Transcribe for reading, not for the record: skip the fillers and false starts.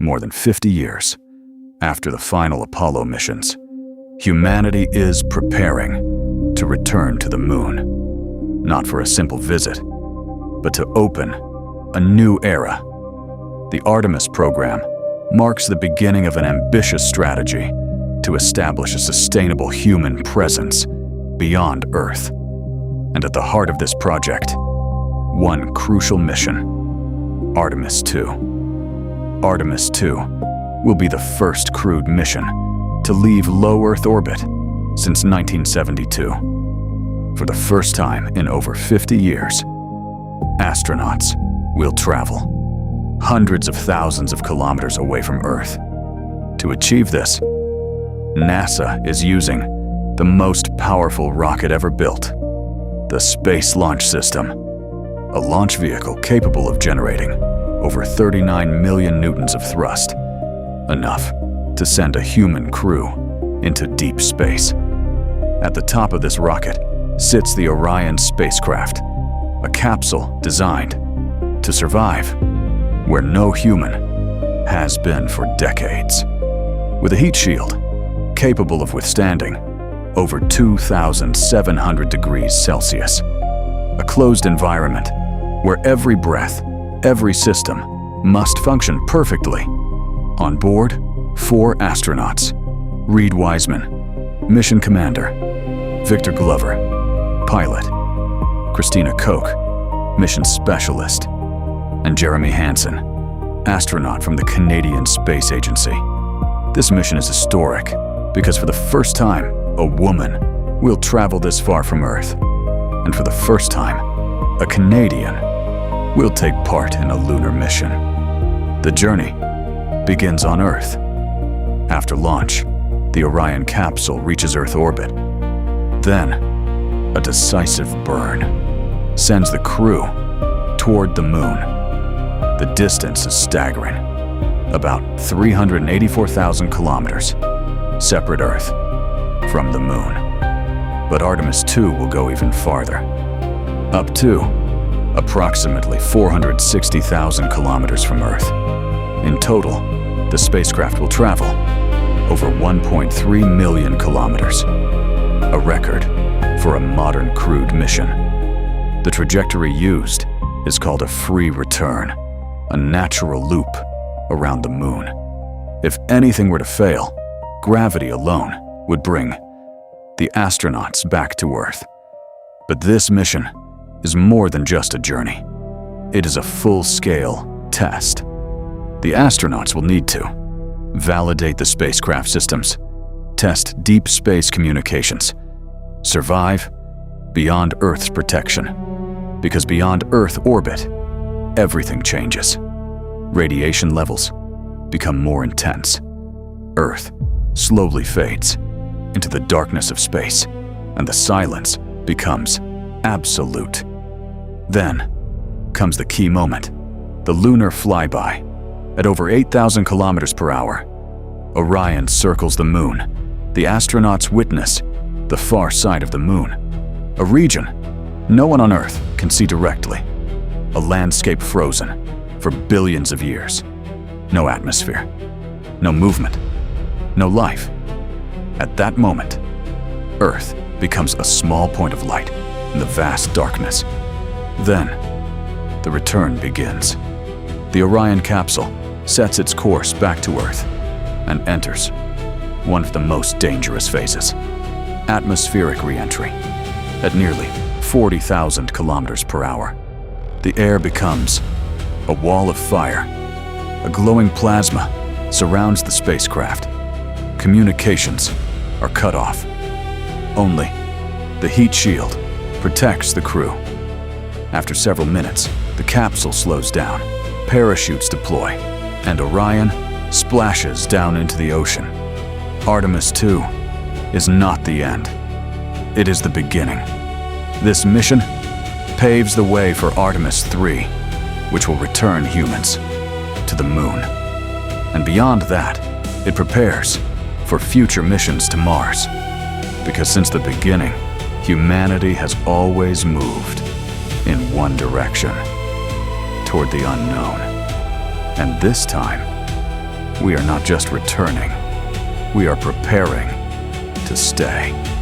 More than 50 years after the final Apollo missions, humanity is preparing to return to the moon, not for a simple visit, but to open a new era. The Artemis program marks the beginning of an ambitious strategy to establish a sustainable human presence beyond Earth. And at the heart of this project, one crucial mission: Artemis II. Artemis II will be the first crewed mission to leave low Earth orbit since 1972. For the first time in over 50 years, astronauts will travel hundreds of thousands of kilometers away from Earth. To achieve this, NASA is using the most powerful rocket ever built, the Space Launch System, a launch vehicle capable of generating over 39 million newtons of thrust, enough to send a human crew into deep space. At the top of this rocket sits the Orion spacecraft, a capsule designed to survive where no human has been for decades. With a heat shield capable of withstanding over 2,700 degrees Celsius, a closed environment where every breath, every system must function perfectly. On board, 4 astronauts: Reed Wiseman, mission commander; Victor Glover, pilot; Christina Koch, mission specialist; and Jeremy Hansen, astronaut from the Canadian Space Agency. This mission is historic because for the first time, a woman will travel this far from Earth. And for the first time, a Canadian will take part in a lunar mission. The journey begins on Earth. After launch, the Orion capsule reaches Earth orbit. Then, a decisive burn sends the crew toward the moon. The distance is staggering, about 384,000 kilometers separate Earth from the moon. But Artemis II will go even farther, up to approximately 460,000 kilometers from Earth. In total, the spacecraft will travel over 1.3 million kilometers, a record for a modern crewed mission. The trajectory used is called a free return, a natural loop around the moon. If anything were to fail, gravity alone would bring the astronauts back to Earth. But this mission is more than just a journey. It is a full-scale test. The astronauts will need to validate the spacecraft systems, test deep space communications, survive beyond Earth's protection. Because beyond Earth orbit, everything changes. Radiation levels become more intense. Earth slowly fades into the darkness of space, and the silence becomes absolute. Then comes the key moment, the lunar flyby. At over 8,000 kilometers per hour, Orion circles the moon. The astronauts witness the far side of the moon, a region no one on Earth can see directly, a landscape frozen for billions of years. No atmosphere, no movement, no life. At that moment, Earth becomes a small point of light in the vast darkness. Then, the return begins. The Orion capsule sets its course back to Earth and enters one of the most dangerous phases, atmospheric reentry. At nearly 40,000 kilometers per hour, the air becomes a wall of fire. A glowing plasma surrounds the spacecraft. Communications are cut off. Only the heat shield protects the crew. After several minutes, the capsule slows down, parachutes deploy, and Orion splashes down into the ocean. Artemis II is not the end. It is the beginning. This mission paves the way for Artemis III, which will return humans to the moon. And beyond that, it prepares for future missions to Mars. Because since the beginning, humanity has always moved in one direction, toward the unknown. And this time, We are not just returning, we are preparing to stay.